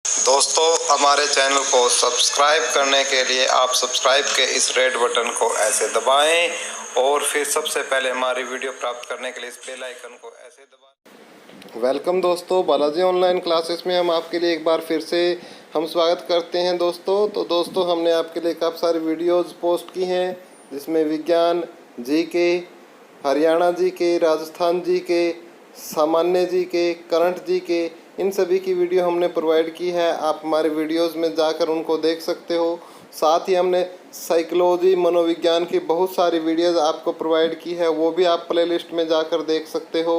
दोस्तों, हमारे चैनल को सब्सक्राइब करने के लिए आप सब्सक्राइब के इस रेड बटन को ऐसे दबाएं और फिर सबसे पहले हमारी वीडियो प्राप्त करने के लिए इस बेल आइकन को ऐसे दबाएं। वेलकम दोस्तों, बालाजी ऑनलाइन क्लासेस में हम आपके लिए एक बार फिर से हम स्वागत करते हैं दोस्तों। तो दोस्तों, हमने आपके लिए काफ़ी सारी वीडियोज़ पोस्ट की हैं जिसमें विज्ञान, GK, Haryana GK, Rajasthan GK, सामान्य जीके, करंट जीके, इन सभी की वीडियो हमने प्रोवाइड की है। आप हमारे वीडियोस में जाकर उनको देख सकते हो। साथ ही हमने साइकोलॉजी, मनोविज्ञान की बहुत सारी वीडियोस आपको प्रोवाइड की है, वो भी आप प्लेलिस्ट में जाकर देख सकते हो।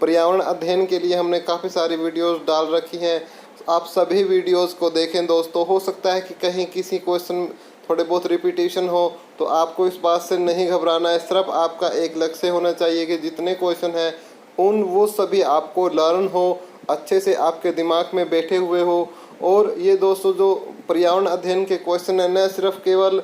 पर्यावरण अध्ययन के लिए हमने काफ़ी सारी वीडियोस डाल रखी हैं, आप सभी वीडियोस को देखें दोस्तों। हो सकता है कि कहीं किसी क्वेश्चन थोड़े बहुत रिपीटेशन हो, तो आपको इस बात से नहीं घबराना है। सिर्फ आपका एक लक्ष्य होना चाहिए कि जितने क्वेश्चन हैं वो सभी आपको लर्न हो, अच्छे से आपके दिमाग में बैठे हुए हो। और ये दोस्तों, जो पर्यावरण अध्ययन के क्वेश्चन है, न सिर्फ केवल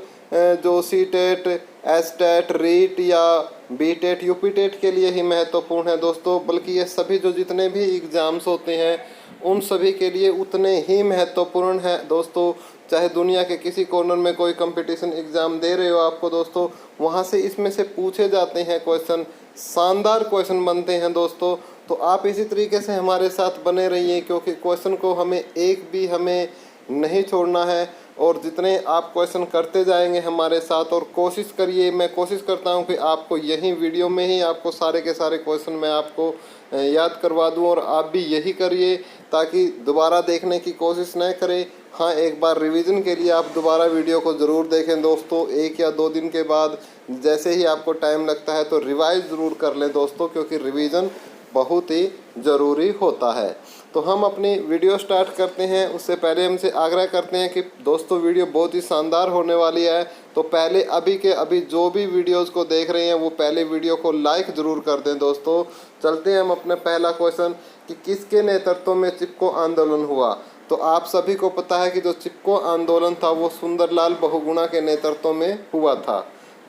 जो C TET, S TET, REET या बी टेट, यूपी टेट के लिए ही महत्वपूर्ण है दोस्तों, बल्कि ये सभी जो जितने भी एग्ज़ाम्स होते हैं उन सभी के लिए उतने ही महत्वपूर्ण है दोस्तों। चाहे दुनिया के किसी कॉर्नर में कोई कंपटीशन एग्ज़ाम दे रहे हो आपको दोस्तों, वहाँ से इसमें से पूछे जाते हैं क्वेश्चन, शानदार क्वेश्चन बनते हैं दोस्तों। तो आप इसी तरीके से हमारे साथ बने रहिए, क्योंकि क्वेश्चन को हमें नहीं छोड़ना है। और जितने आप क्वेश्चन करते जाएंगे हमारे साथ, और कोशिश करिए, मैं कोशिश करता हूं कि आपको यही वीडियो में ही आपको सारे के सारे क्वेश्चन मैं आपको याद करवा दूं, और आप भी यही करिए ताकि दोबारा देखने की कोशिश न करें। हाँ, एक बार रिवीजन के लिए आप दोबारा वीडियो को ज़रूर देखें दोस्तों। 1 या 2 दिन के बाद जैसे ही आपको टाइम लगता है तो रिवाइज ज़रूर कर लें दोस्तों, क्योंकि रिवीजन बहुत ही ज़रूरी होता है। तो हम अपनी वीडियो स्टार्ट करते हैं। उससे पहले हमसे आग्रह करते हैं कि दोस्तों, वीडियो बहुत ही शानदार होने वाली है, तो पहले अभी जो भी वीडियोस को देख रहे हैं वो पहले वीडियो को लाइक ज़रूर कर दें दोस्तों। चलते हैं हम अपने पहला क्वेश्चन कि किसके नेतृत्व में चिपको आंदोलन हुआ। तो आप सभी को पता है कि जो चिपको आंदोलन था वो सुंदरलाल बहुगुणा के नेतृत्व में हुआ था।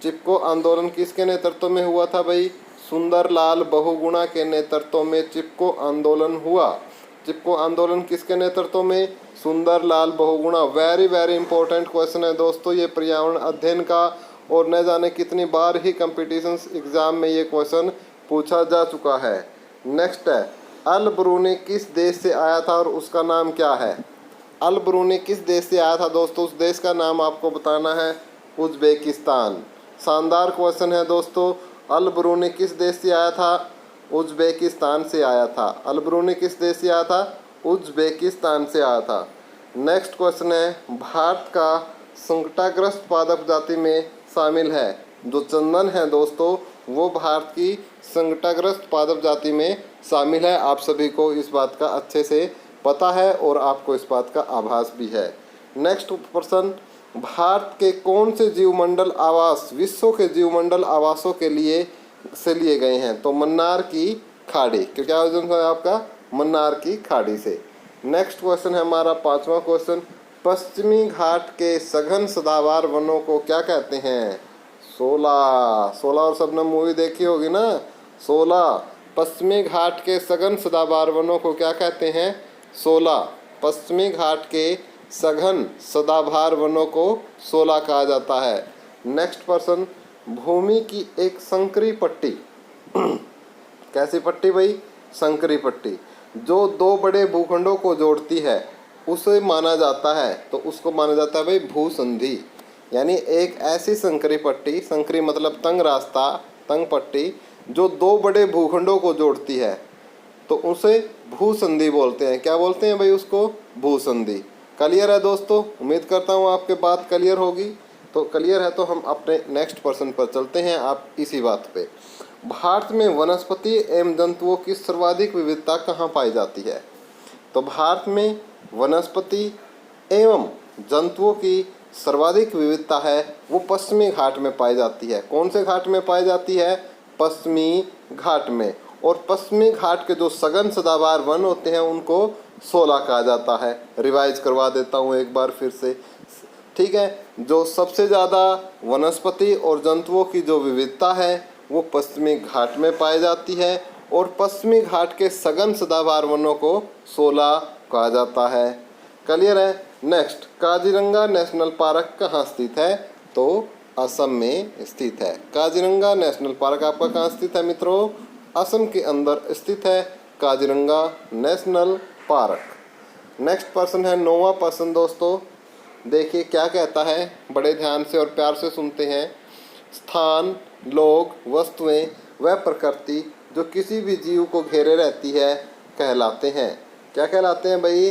चिपको आंदोलन किसके नेतृत्व में हुआ था भाई? सुंदरलाल बहुगुणा के नेतृत्व में चिपको आंदोलन हुआ। चिपको आंदोलन किसके नेतृत्व में? Sunderlal Bahuguna. Very very important question है दोस्तों ये पर्यावरण अध्ययन का, और न जाने कितनी बार ही कंपटीशंस एग्जाम में ये क्वेश्चन पूछा जा चुका है। नेक्स्ट है, अल ब्रूनी किस देश से आया था और उसका नाम क्या है? अल ब्रूनी किस देश से आया था दोस्तों? उस देश का नाम आपको बताना है, उज़्बेकिस्तान। शानदार क्वेश्चन है दोस्तों। अल ब्रूनी किस देश से आया था? उज़्बेकिस्तान से आया था। अल ब्रूनी किस देश से आया था? उज़्बेकिस्तान से आया था। नेक्स्ट क्वेश्चन है, भारत का संकटाग्रस्त पादप जाति में शामिल है। जो चंदन है दोस्तों, वो भारत की संकटाग्रस्त पादप जाति में शामिल है। आप सभी को इस बात का अच्छे से पता है और आपको इस बात का आभास भी है। नेक्स्ट प्रश्न, भारत के कौन से जीवमंडल आवास विश्व के जीवमंडल आवासों के लिए लिए गए हैं? तो मन्नार की खाड़ी। क्या वजन है आपका? मन्नार की खाड़ी से। नेक्स्ट क्वेश्चन है हमारा पांचवा क्वेश्चन, पश्चिमी घाट के सघन सदाबहार वनों को क्या कहते हैं? 16 और शबनम मूवी देखी होगी ना। 16 पश्चिमी घाट के सघन सदाबहार वनों को क्या कहते हैं? 16 पश्चिमी घाट के सघन सदाबहार वनों को 16 कहा जाता है। नेक्स्ट प्रश्न, भूमि की एक संकरी पट्टी कैसी पट्टी भाई? संकरी पट्टी जो 2 बड़े भूखंडों को जोड़ती है उसे माना जाता है, तो उसको माना जाता है भाई भूसंधि। यानी एक ऐसी संकरी पट्टी, संकरी मतलब तंग रास्ता, तंग पट्टी, जो 2 बड़े भूखंडों को जोड़ती है, तो उसे भूसंधि बोलते हैं। क्या बोलते हैं भाई उसको? भूसंधि। क्लियर है दोस्तों? उम्मीद करता हूँ आपके बात क्लियर होगी। तो क्लियर है तो हम अपने नेक्स्ट प्रश्न पर चलते हैं। आप इसी बात पे, भारत में वनस्पति एवं जंतुओं की सर्वाधिक विविधता कहाँ पाई जाती है? तो भारत में वनस्पति एवं जंतुओं की सर्वाधिक विविधता है वो पश्चिमी घाट में पाई जाती है। कौन से घाट में पाई जाती है? पश्चिमी घाट में। और पश्चिमी घाट के जो सघन सदाबहार वन होते हैं उनको 16 कहा जाता है। रिवाइज करवा देता हूँ एक बार फिर से, ठीक है। जो सबसे ज़्यादा वनस्पति और जंतुओं की जो विविधता है वो पश्चिमी घाट में पाई जाती है, और पश्चिमी घाट के सघन सदाबहार वनों को 16 कहा जाता है। क्लियर है। नेक्स्ट, काजीरंगा नेशनल पार्क कहाँ स्थित है? तो असम में स्थित है। काजीरंगा नेशनल पार्क आपका कहाँ स्थित है मित्रों? असम के अंदर स्थित है Kaziranga national park. Next person है 9वां पर्सन दोस्तों। देखिए क्या कहता है, बड़े ध्यान से और प्यार से सुनते हैं। स्थान, लोग, वस्तुएं व प्रकृति जो किसी भी जीव को घेरे रहती है कहलाते हैं। क्या कहलाते हैं भाई?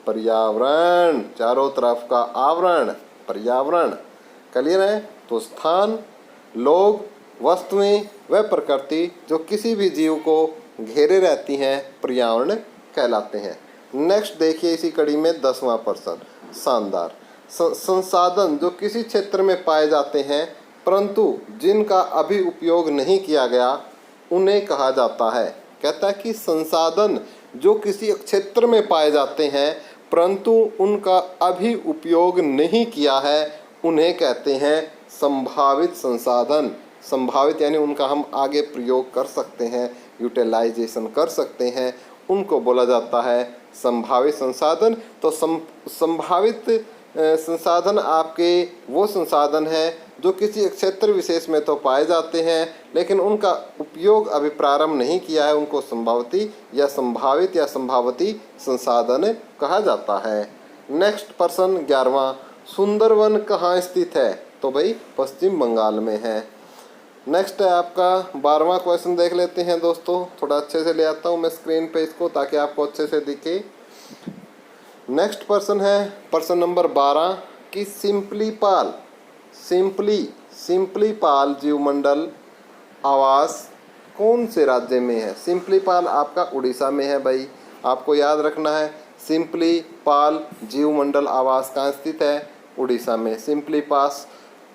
पर्यावरण। चारों तरफ का आवरण पर्यावरण। क्लियर है। तो स्थान, लोग, वस्तुएं व प्रकृति जो किसी भी जीव को घेरे रहती हैं पर्यावरण कहलाते हैं। नेक्स्ट देखिए इसी कड़ी में 10वां पर्सन, शानदार। संसाधन जो किसी क्षेत्र में पाए जाते हैं परंतु जिनका अभी उपयोग नहीं किया गया उन्हें कहा जाता है। कहता है कि संसाधन जो किसी क्षेत्र में पाए जाते हैं परंतु उनका अभी उपयोग नहीं किया है उन्हें कहते हैं संभावित संसाधन। संभावित यानी उनका हम आगे प्रयोग कर सकते हैं, यूटिलाइजेशन कर सकते हैं, उनको बोला जाता है संभावित संसाधन। तो संभावित संसाधन आपके वो संसाधन हैं जो किसी क्षेत्र विशेष में तो पाए जाते हैं लेकिन उनका उपयोग अभी प्रारंभ नहीं किया है, उनको संभावित या संभावित संसाधन कहा जाता है। नेक्स्ट पर्सन 11वां, सुंदरवन कहाँ स्थित है? तो भाई पश्चिम बंगाल में है। नेक्स्ट है आपका 12वां क्वेश्चन, देख लेते हैं दोस्तों। थोड़ा अच्छे से ले आता हूँ मैं स्क्रीन पे इसको ताकि आपको अच्छे से दिखे। नेक्स्ट पर्सन है पर्सन नंबर 12 कि सिंपली पाल जीवमंडल आवास कौन से राज्य में है? सिंपली पाल आपका उड़ीसा में है भाई, आपको याद रखना है। सिंपली पाल जीवमंडल आवास कहाँ स्थित है? उड़ीसा में। सिंपली पास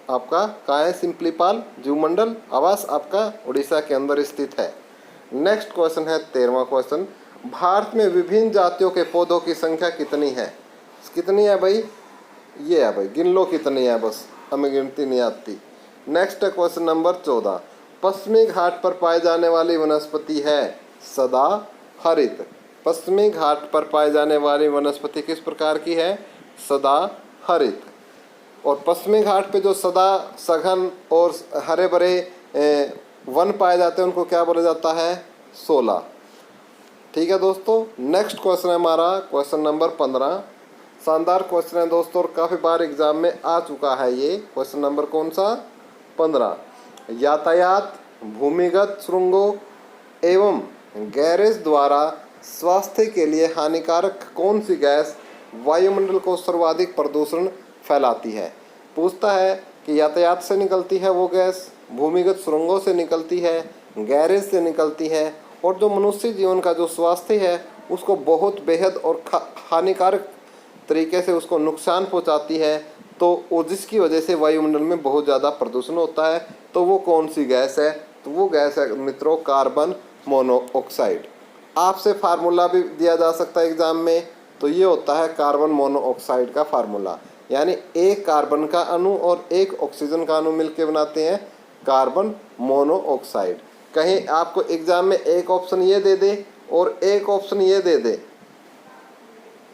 आपका कहाँ है? सिंपली पाल जीवमंडल आवास आपका उड़ीसा के अंदर स्थित है। नेक्स्ट क्वेश्चन है 13वां क्वेश्चन, भारत में विभिन्न जातियों के पौधों की संख्या कितनी है? कितनी है भाई? ये है भाई, गिन लो कितनी है, बस हमें गिनती नहीं आती। नेक्स्ट है क्वेश्चन नंबर 14, पश्चिमी घाट पर पाई जाने वाली वनस्पति है सदाहरित। पश्चिमी घाट पर पाई जाने वाली वनस्पति किस प्रकार की है? सदाहरित। और पश्चिमी घाट पे जो सदा सघन और हरे भरे वन पाए जाते हैं उनको क्या बोला जाता है? शोला। ठीक है दोस्तों। नेक्स्ट क्वेश्चन है हमारा क्वेश्चन नंबर 15। शानदार क्वेश्चन है दोस्तों और काफ़ी बार एग्जाम में आ चुका है ये क्वेश्चन नंबर कौन सा? 15। यातायात, भूमिगत सुरंगों एवं गैरेज द्वारा स्वास्थ्य के लिए हानिकारक कौन सी गैस वायुमंडल को सर्वाधिक प्रदूषण फैलाती है? पूछता है कि यातायात से निकलती है वो गैस, भूमिगत सुरंगों से निकलती है, गैरेज से निकलती है और जो मनुष्य जीवन का जो स्वास्थ्य है उसको बहुत बेहद और हानिकारक तरीके से उसको नुकसान पहुंचाती है, तो वो जिसकी वजह से वायुमंडल में बहुत ज़्यादा प्रदूषण होता है, तो वो कौन सी गैस है? तो वो गैस है मित्रों कार्बन मोनोऑक्साइड। आपसे फार्मूला भी दिया जा सकता है एग्जाम में, तो ये होता है कार्बन मोनोऑक्साइड का फार्मूला, यानी एक कार्बन का अणु और एक ऑक्सीजन का अणु मिलकर बनाते हैं कार्बन मोनोऑक्साइड। कहीं आपको एग्जाम में एक ऑप्शन ये दे दे और एक ऑप्शन ये दे दे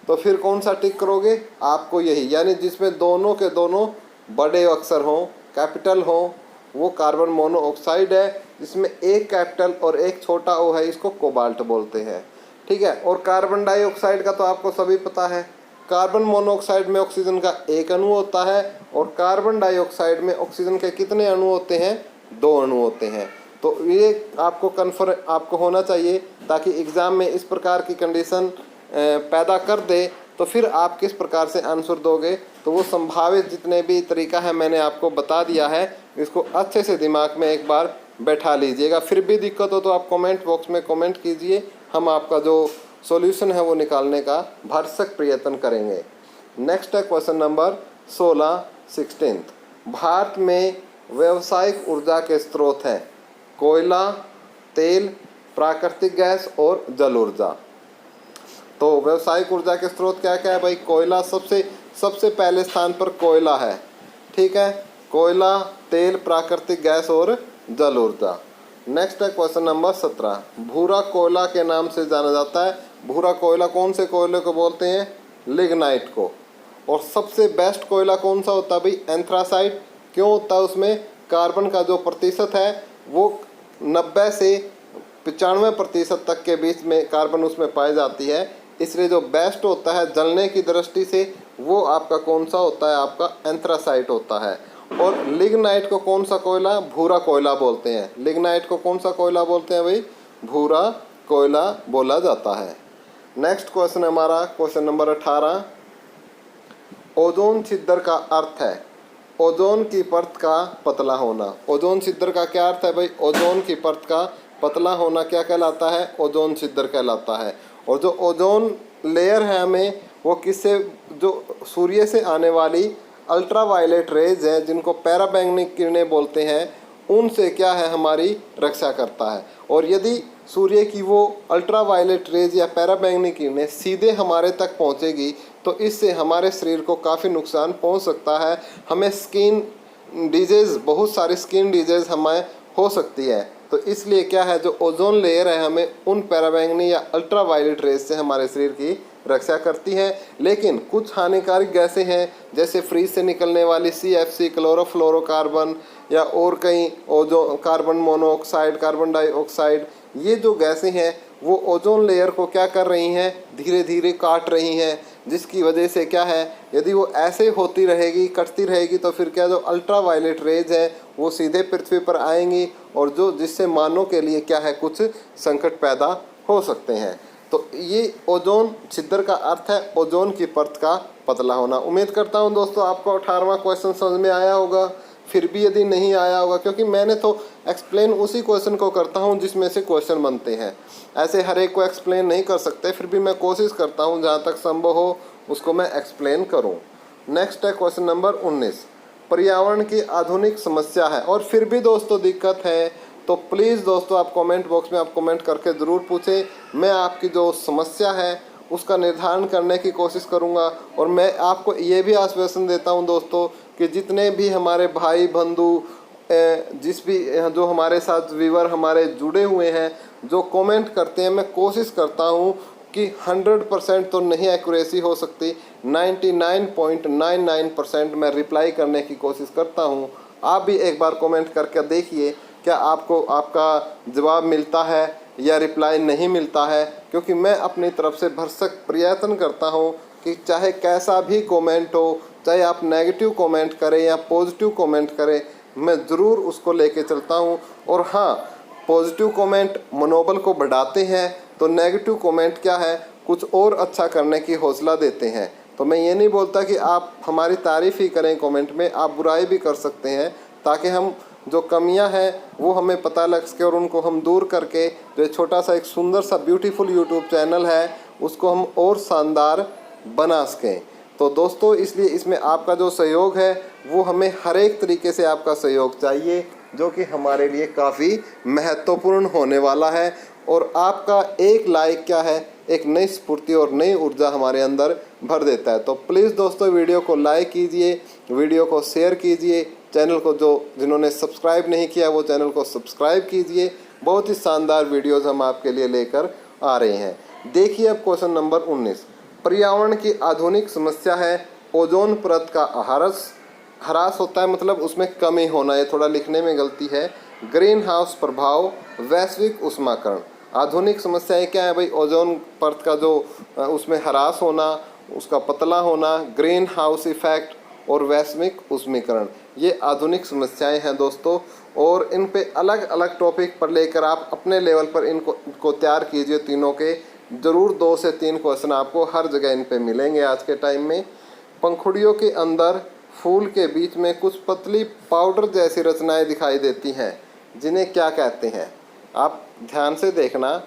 तो फिर कौन सा टिक करोगे? आपको यही, यानी जिसमें दोनों के दोनों बड़े अक्षर हों, कैपिटल हों, वो कार्बन मोनोऑक्साइड है। जिसमें एक कैपिटल और एक छोटा ओ है इसको कोबाल्ट बोलते हैं। ठीक है। और कार्बन डाइऑक्साइड का तो आपको सभी पता है, कार्बन मोनोऑक्साइड में ऑक्सीजन का एक अणु होता है और कार्बन डाइऑक्साइड में ऑक्सीजन के कितने अणु होते हैं? 2 अणु होते हैं। तो ये आपको होना चाहिए ताकि एग्ज़ाम में इस प्रकार की कंडीशन पैदा कर दे तो फिर आप किस प्रकार से आंसर दोगे। तो वो संभावित जितने भी तरीका है मैंने आपको बता दिया है, इसको अच्छे से दिमाग में एक बार बैठा लीजिएगा। फिर भी दिक्कत हो तो आप कमेंट बॉक्स में कमेंट कीजिए, हम आपका जो सॉल्यूशन है वो निकालने का भरसक प्रयत्न करेंगे। नेक्स्ट है क्वेश्चन नंबर 16। भारत में व्यावसायिक ऊर्जा के स्रोत हैं कोयला, तेल, प्राकृतिक गैस और जल ऊर्जा। तो व्यावसायिक ऊर्जा के स्रोत क्या क्या है भाई? कोयला सबसे पहले स्थान पर कोयला है। ठीक है। कोयला, तेल, प्राकृतिक गैस और जल ऊर्जा। नेक्स्ट है क्वेश्चन नंबर 17। भूरा कोयला के नाम से जाना जाता है। भूरा कोयला कौन से कोयले को बोलते हैं? लिग्नाइट को। और सबसे बेस्ट कोयला कौन सा होता है भाई? एंथ्रासाइट। क्यों होता है? उसमें कार्बन का जो प्रतिशत है वो 90 से 95% तक के बीच में कार्बन उसमें पाई जाती है, इसलिए जो बेस्ट होता है जलने की दृष्टि से वो आपका कौन सा होता है? आपका एंथ्रासाइट होता है। और लिग्नाइट को कौन सा कोयला? भूरा कोयला बोलते हैं। लिग्नाइट को कौन सा कोयला बोलते हैं भाई? भूरा कोयला बोला जाता है। नेक्स्ट क्वेश्चन हमारा क्वेश्चन नंबर 18। ओजोन छिद्र का अर्थ है ओजोन की परत का पतला होना। ओजोन छिद्र का क्या अर्थ है भाई? ओजोन की परत का पतला होना क्या कहलाता है? ओजोन छिद्र कहलाता है। और जो ओजोन लेयर है हमें वो किससे, जो सूर्य से आने वाली अल्ट्रावायलेट रेज है जिनको पैराबैंगनी किरणें बोलते हैं, उनसे क्या है? हमारी रक्षा करता है। और यदि सूर्य की वो अल्ट्रावायलेट रेज या पैराबैंगनी किरणें सीधे हमारे तक पहुंचेगी तो इससे हमारे शरीर को काफ़ी नुकसान पहुंच सकता है। हमें स्किन डिजीज़, बहुत सारी स्किन डिजीज़ हमें हो सकती है। तो इसलिए क्या है, जो ओजोन लेयर है हमें उन पैराबैंगनी या अल्ट्रावायलेट रेज से हमारे शरीर की रक्षा करती है। लेकिन कुछ हानिकारक गैसें हैं जैसे फ्रीज से निकलने वाली CFC, क्लोरोफ्लोरोकार्बन या और कई ozone, carbon monoxide, carbon dioxide, ये जो गैसें हैं वो ओजोन लेयर को क्या कर रही हैं? धीरे धीरे काट रही हैं, जिसकी वजह से क्या है, यदि वो ऐसे होती रहेगी, कटती रहेगी, तो फिर क्या, जो अल्ट्रावायलेट रेज है वो सीधे पृथ्वी पर आएंगी और जो जिससे मानव के लिए क्या है, कुछ संकट पैदा हो सकते हैं। तो ये ओजोन छिद्र का अर्थ है ओजोन की परत का पतला होना। उम्मीद करता हूँ दोस्तों आपको 18वां क्वेश्चन समझ में आया होगा। फिर भी यदि नहीं आया होगा, क्योंकि मैंने तो एक्सप्लेन उसी क्वेश्चन को करता हूँ जिसमें से क्वेश्चन बनते हैं, ऐसे हर एक को एक्सप्लेन नहीं कर सकते, फिर भी मैं कोशिश करता हूँ जहाँ तक संभव हो उसको मैं एक्सप्लेन करूँ। नेक्स्ट है क्वेश्चन नंबर 19। पर्यावरण की आधुनिक समस्या है। और फिर भी दोस्तों दिक्कत है तो प्लीज़ दोस्तों आप कमेंट बॉक्स में आप कमेंट करके ज़रूर पूछें। मैं आपकी जो समस्या है उसका निर्धारण करने की कोशिश करूंगा। और मैं आपको ये भी आश्वासन देता हूं दोस्तों कि जितने भी हमारे भाई बंधु, जिस भी जो हमारे साथ व्यूअर हमारे जुड़े हुए हैं, जो कमेंट करते हैं, मैं कोशिश करता हूं कि 100% तो नहीं एक्यूरेसी हो सकती, 99.99% मैं रिप्लाई करने की कोशिश करता हूं। आप भी एक बार कमेंट करके देखिए क्या आपको आपका जवाब मिलता है या रिप्लाई नहीं मिलता है, क्योंकि मैं अपनी तरफ से भरसक प्रयत्न करता हूं कि चाहे कैसा भी कमेंट हो, चाहे आप नेगेटिव कमेंट करें या पॉजिटिव कमेंट करें, मैं ज़रूर उसको लेके चलता हूं। और हाँ, पॉजिटिव कमेंट मनोबल को बढ़ाते हैं तो नेगेटिव कमेंट क्या है, कुछ और अच्छा करने की हौसला देते हैं। तो मैं ये नहीं बोलता कि आप हमारी तारीफ़ ही करें कमेंट में, आप बुराई भी कर सकते हैं ताकि हम जो कमियां हैं वो हमें पता लग सके और उनको हम दूर करके जो छोटा सा एक सुंदर सा ब्यूटीफुल यूट्यूब चैनल है उसको हम और शानदार बना सकें। तो दोस्तों इसलिए इसमें आपका जो सहयोग है वो हमें हर एक तरीके से आपका सहयोग चाहिए, जो कि हमारे लिए काफ़ी महत्वपूर्ण होने वाला है। और आपका एक लाइक क्या है, एक नई स्फूर्ति और नई ऊर्जा हमारे अंदर भर देता है। तो प्लीज़ दोस्तों वीडियो को लाइक कीजिए, वीडियो को शेयर कीजिए, चैनल को जिन्होंने सब्सक्राइब नहीं किया वो चैनल को सब्सक्राइब कीजिए। बहुत ही शानदार वीडियोज़ हम आपके लिए लेकर आ रहे हैं। देखिए अब क्वेश्चन नंबर 19। पर्यावरण की आधुनिक समस्या है ओजोन परत का ह्रास होता है, मतलब उसमें कमी होना। ये थोड़ा लिखने में गलती है। ग्रीन हाउस प्रभाव, वैश्विक उष्माकरण। आधुनिक समस्याएं क्या है भाई? ओजोन परत का जो उसमें ह्रास होना, उसका पतला होना, ग्रीन हाउस इफेक्ट और वैश्विक उष्मीकरण, ये आधुनिक समस्याएं हैं दोस्तों। और इन पे अलग अलग टॉपिक पर लेकर आप अपने लेवल पर इनको तैयार कीजिए। तीनों के ज़रूर 2 से 3 क्वेश्चन आपको हर जगह इन पे मिलेंगे आज के टाइम में। पंखुड़ियों के अंदर फूल के बीच में कुछ पतली पाउडर जैसी रचनाएं दिखाई देती हैं, जिन्हें क्या कहते हैं? आप ध्यान से देखना,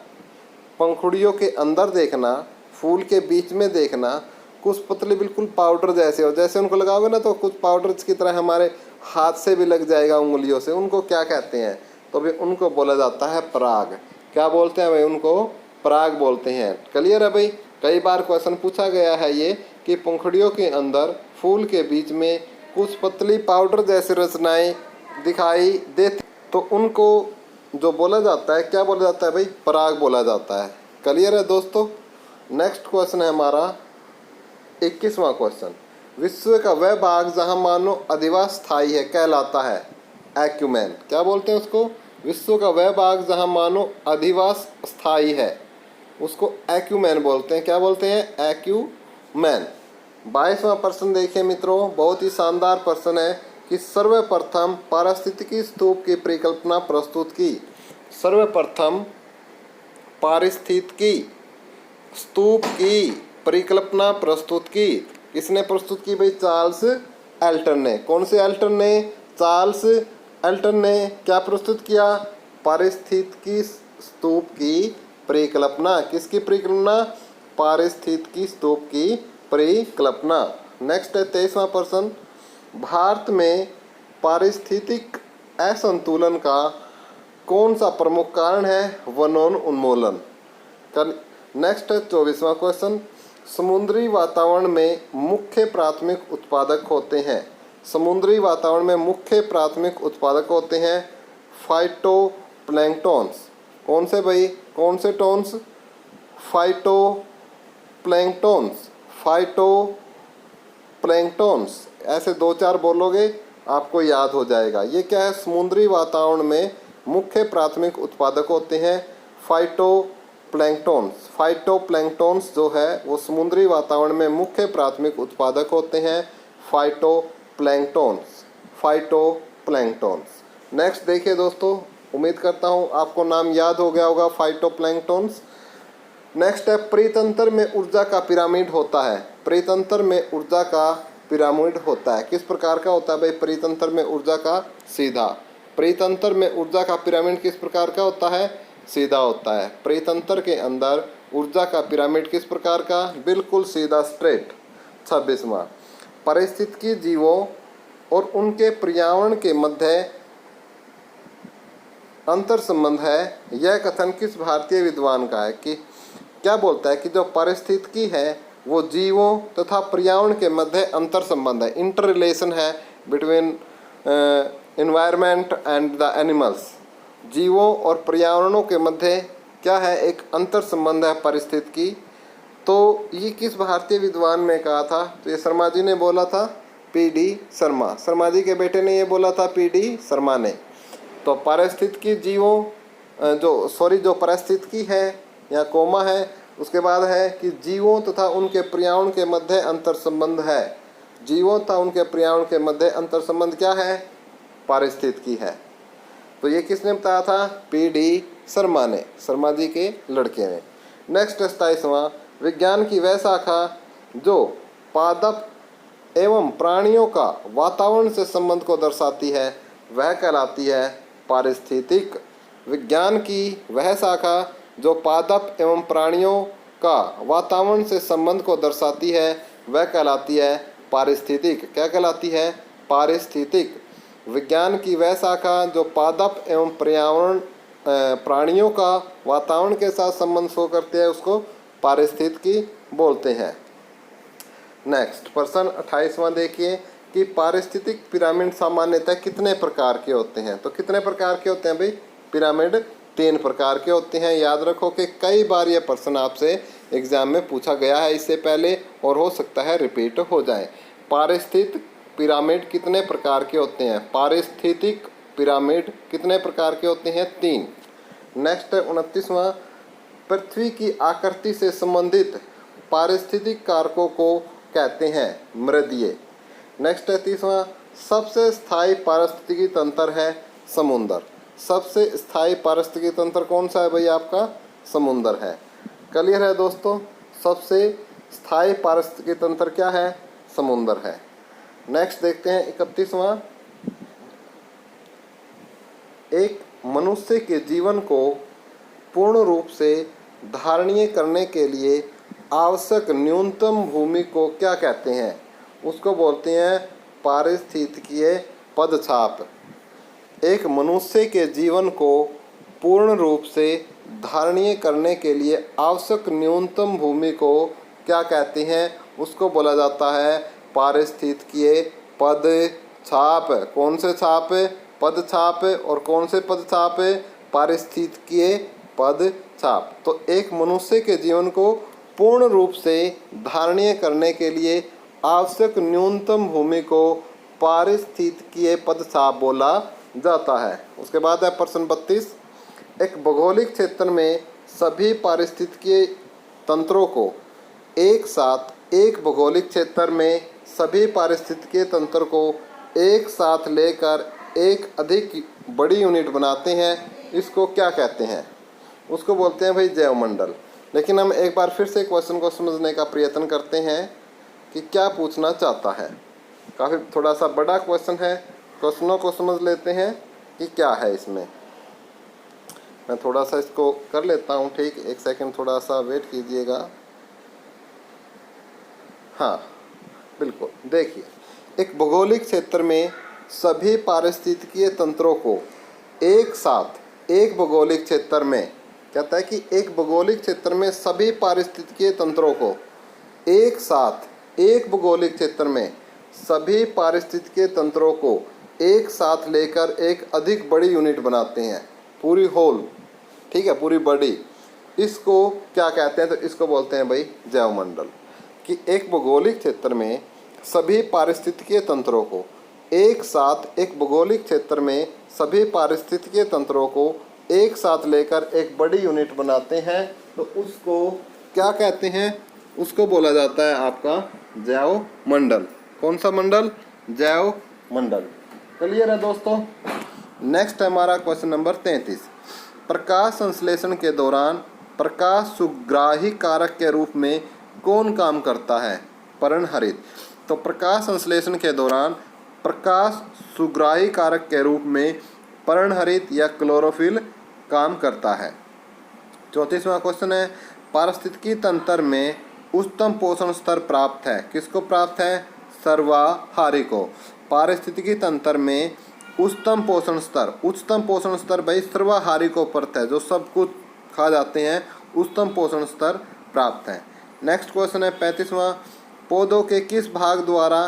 पंखुड़ियों के अंदर देखना, फूल के बीच में देखना, कुछ पतली बिल्कुल पाउडर जैसे हो, जैसे उनको लगाओगे ना तो कुछ पाउडर की तरह हमारे हाथ से भी लग जाएगा, उंगलियों से। उनको क्या कहते हैं? तो भाई उनको बोला जाता है पराग। क्या बोलते हैं भाई? उनको पराग बोलते हैं। क्लियर है भाई? कई बार क्वेश्चन पूछा गया है ये कि पंखुड़ियों के अंदर फूल के बीच में कुछ पतली पाउडर जैसी रचनाएं दिखाई देती, तो उनको जो बोला जाता है, क्या बोला जाता है भाई? पराग बोला जाता है। क्लियर है दोस्तों? नेक्स्ट क्वेश्चन है हमारा 21वां क्वेश्चन, विश्व का वह भाग जहां मानव अधिवास स्थायी है कहलाता है एक्यूमेन। क्या बोलते हैं उसको? विश्व का वह भाग जहां मानव अधिवास स्थायी है उसको एक्यूमेन बोलते हैं। क्या बोलते हैं? एक्यूमेन। 22वां प्रश्न देखिए मित्रों, बहुत ही शानदार प्रश्न है कि सर्वप्रथम पारिस्थितिकी स्तूप की परिकल्पना प्रस्तुत की। सर्वप्रथम पारिस्थितिकी स्तूप की परिकल्पना प्रस्तुत की। किसने प्रस्तुत की भाई? चार्ल्स एल्टन ने। कौन से एल्टन ने? चार्ल्स एल्टन ने। क्या प्रस्तुत किया? पारिस्थितिकी स्तूप की परिकल्पना। किसकी परिकल्पना? पारिस्थितिकी स्तूप की परिकल्पना। नेक्स्ट है 23वां प्रश्न, भारत में पारिस्थितिक असंतुलन का कौन सा प्रमुख कारण है? वनोन्मूलन। नेक्स्ट है 24वां क्वेश्चन, समुद्री वातावरण में मुख्य प्राथमिक उत्पादक होते हैं। समुद्री वातावरण में मुख्य प्राथमिक उत्पादक होते हैं फाइटोप्लैंक्टन्स। कौन से भाई? कौन से टोन्स? फाइटोप्लैंक्टन्स। फाइटोप्लैंक्टन्स ऐसे 2-4 बोलोगे आपको याद हो जाएगा। ये क्या है? समुद्री वातावरण में मुख्य प्राथमिक उत्पादक होते हैं फाइटोप्लैंक्टन्स। फाइटोप्लैंक्टन्स जो है वो समुद्री वातावरण में मुख्य प्राथमिक उत्पादक होते हैं फाइटोप्लैंक्टन्स। फाइटोप्लैंक्टन्स। नेक्स्ट देखिए दोस्तों, उम्मीद करता हूँ आपको नाम याद हो गया होगा फाइटोप्लैंक्टन्स। नेक्स्ट है परितंत्र में ऊर्जा का पिरामिड होता है। परितंत्र में ऊर्जा का पिरामिड होता है। किस प्रकार का होता है भाई? परितंत्र में ऊर्जा का सीधा। परितंत्र में ऊर्जा का पिरामिड किस प्रकार का होता है? सीधा होता है। परितंत्र के अंदर ऊर्जा का पिरामिड किस प्रकार का? बिल्कुल सीधा, स्ट्रेट। 26वां, पारिस्थितिकी जीवों और उनके पर्यावरण के मध्य अंतर संबंध है। यह कथन किस भारतीय विद्वान का है? कि क्या बोलता है कि जो पारिस्थितिकी है वो जीवों तथा पर्यावरण के मध्य अंतर संबंध है, इंटर रिलेशन है between environment and the animals. जीवों और पर्यावरणों के मध्य क्या है? एक अंतर संबंध है पारिस्थितिकी। तो ये किस भारतीय विद्वान ने कहा था? तो ये शर्मा जी ने बोला था, पी.डी. शर्मा। शर्मा जी के बेटे ने ये बोला था, पी.डी. शर्मा ने। तो पारिस्थितिकी जीवों जो पारिस्थितिकी है या कोमा है, उसके बाद है कि जीवों तथा उनके पर्यावरण के मध्य अंतर संबंध है। जीवों तथा उनके पर्यावरण के मध्य अंतर संबंध क्या है? पारिस्थितिकी है। तो ये किसने बताया था? पी.डी. शर्मा ने, शर्मा जी के लड़के ने। नेक्स्ट 27वां, विज्ञान की वह शाखा जो पादप एवं प्राणियों का वातावरण से संबंध को दर्शाती है वह कहलाती है पारिस्थितिक। विज्ञान की वह शाखा जो पादप एवं प्राणियों का वातावरण से संबंध को दर्शाती है वह कहलाती है पारिस्थितिक। क्या कहलाती है? पारिस्थितिक। विज्ञान की वह शाखा जो पादप एवं पर्यावरण प्राणियों का वातावरण के साथ संबंध शो करती है उसको पारिस्थितिकी बोलते हैं। नेक्स्ट प्रश्न 28वां देखिए कि पारिस्थितिक पिरामिड सामान्यतः कितने प्रकार के होते हैं? तो कितने प्रकार के होते हैं भाई? पिरामिड 3 प्रकार के होते हैं। याद रखो कि कई बार यह प्रश्न आपसे एग्जाम में पूछा गया है इससे पहले और हो सकता है रिपीट हो जाए। पारिस्थितिक पिरामिड कितने प्रकार के होते हैं? पारिस्थितिक पिरामिड कितने प्रकार के होते हैं? 3। नेक्स्ट है 29वां, पृथ्वी की आकृति से संबंधित पारिस्थितिक कारकों को कहते हैं मृदीय। नेक्स्ट है 30वां, सबसे स्थायी पारिस्थितिकी तंत्र है समुद्र। सबसे स्थायी पारिस्थितिकी तंत्र कौन सा है भाई? आपका समुद्र है। क्लियर है दोस्तों? सबसे स्थायी पारिस्थितिकी तंत्र क्या है? समुद्र है। नेक्स्ट देखते हैं 31वां, एक मनुष्य के जीवन को पूर्ण रूप से धारणीय करने के लिए आवश्यक न्यूनतम भूमि को क्या कहते हैं? उसको बोलते हैं पारिस्थितिकीय पदछाप। एक मनुष्य के जीवन को पूर्ण रूप से धारणीय करने के लिए आवश्यक न्यूनतम भूमि को क्या कहते हैं? उसको बोला जाता है पारिस्थितिकीय पदछाप। कौन से छाप? पदछाप। और कौन से पदछाप? पारिस्थितिकीय पदछाप। तो एक मनुष्य के जीवन को पूर्ण रूप से धारणीय करने के लिए आवश्यक न्यूनतम भूमि को पारिस्थितिकीय पदचाप बोला जाता है। उसके बाद है प्रश्न 32। एक भौगोलिक क्षेत्र में सभी पारिस्थितिकीय तंत्रों को एक साथ एक भौगोलिक क्षेत्र में सभी पारिस्थितिकीय तंत्र को एक साथ लेकर एक अधिक बड़ी यूनिट बनाते हैं, इसको क्या कहते हैं? उसको बोलते हैं भाई जैवमंडल। लेकिन हम एक बार फिर से क्वेश्चन को समझने का प्रयत्न करते हैं कि क्या पूछना चाहता है। काफ़ी थोड़ा सा बड़ा क्वेश्चन है, क्वेश्चनों को समझ लेते हैं कि क्या है इसमें। मैं थोड़ा सा इसको कर लेता हूँ, ठीक, एक सेकंड थोड़ा सा वेट कीजिएगा। हाँ बिल्कुल, देखिए, एक भौगोलिक क्षेत्र में सभी पारिस्थितिकीय तंत्रों को एक साथ एक भौगोलिक क्षेत्र में, कहता है कि एक भौगोलिक क्षेत्र में सभी पारिस्थितिकीय तंत्रों को एक साथ एक भौगोलिक क्षेत्र में सभी पारिस्थितिकीय तंत्रों को एक साथ लेकर एक अधिक बड़ी यूनिट बनाते हैं, पूरी होल, ठीक है, पूरी बड़ी। इसको क्या कहते हैं? तो इसको बोलते हैं भाई जैवमंडल। कि एक भौगोलिक क्षेत्र में सभी पारिस्थितिकीय तंत्रों को एक साथ एक भौगोलिक क्षेत्र में सभी पारिस्थितिकीय तंत्रों को एक साथ लेकर एक बड़ी यूनिट बनाते हैं, तो उसको क्या कहते हैं? उसको बोला जाता है आपका जैवमंडल। कौन सा मंडल? जैवमंडल। क्लियर है दोस्तों? नेक्स्ट है हमारा क्वेश्चन नंबर 33। प्रकाश संश्लेषण के दौरान प्रकाश सुग्राही कारक के रूप में कौन काम करता है? पर्णहरित। तो प्रकाश संश्लेषण के दौरान प्रकाश सुग्राही कारक के रूप में पर्णहरित या क्लोरोफिल काम करता है। 34वां क्वेश्चन है, पारिस्थितिकी तंत्र में उच्चतम पोषण स्तर प्राप्त है, किसको प्राप्त है? सर्वाहारी को। पारिस्थितिकी तंत्र में उच्चतम पोषण स्तर भाई सर्वाहारी को प्राप्त है, जो सब कुछ खा जाते हैं, उच्चतम पोषण स्तर प्राप्त है। नेक्स्ट क्वेश्चन है 35वां, पौधों के किस भाग द्वारा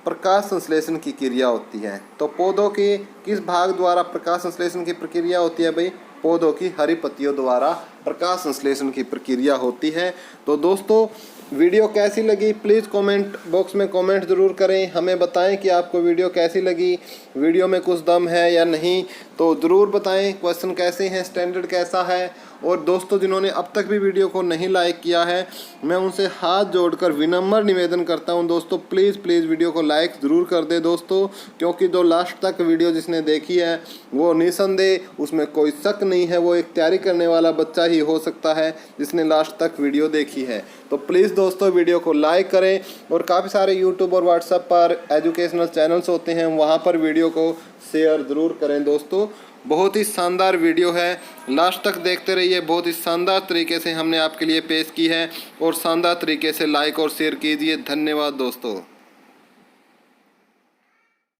प्रकाश संश्लेषण की क्रिया होती है? तो पौधों के किस भाग द्वारा प्रकाश संश्लेषण की प्रक्रिया होती है भाई? पौधों की हरी पत्तियों द्वारा प्रकाश संश्लेषण की प्रक्रिया होती है। तो दोस्तों वीडियो कैसी लगी प्लीज़ कमेंट बॉक्स में कमेंट ज़रूर करें, हमें बताएं कि आपको वीडियो कैसी लगी, वीडियो में कुछ दम है या नहीं, तो ज़रूर बताएं। क्वेश्चन कैसे हैं, स्टैंडर्ड कैसा है। और दोस्तों जिन्होंने अब तक भी वीडियो को नहीं लाइक किया है, मैं उनसे हाथ जोड़कर विनम्र निवेदन करता हूं दोस्तों, प्लीज़ वीडियो को लाइक ज़रूर कर दे दोस्तों, क्योंकि जो लास्ट तक वीडियो जिसने देखी है वो निसंदेह, उसमें कोई शक नहीं है, वो एक तैयारी करने वाला बच्चा ही हो सकता है जिसने लास्ट तक वीडियो देखी है। तो प्लीज़ दोस्तों वीडियो को लाइक करें, और काफ़ी सारे यूट्यूब और व्हाट्सएप पर एजुकेशनल चैनल्स होते हैं, वहाँ पर वीडियो को शेयर ज़रूर करें दोस्तों। बहुत ही शानदार वीडियो है, लास्ट तक देखते रहिए, बहुत ही शानदार तरीके से हमने आपके लिए पेश की है, और शानदार तरीके से लाइक और शेयर कीजिए। धन्यवाद दोस्तों।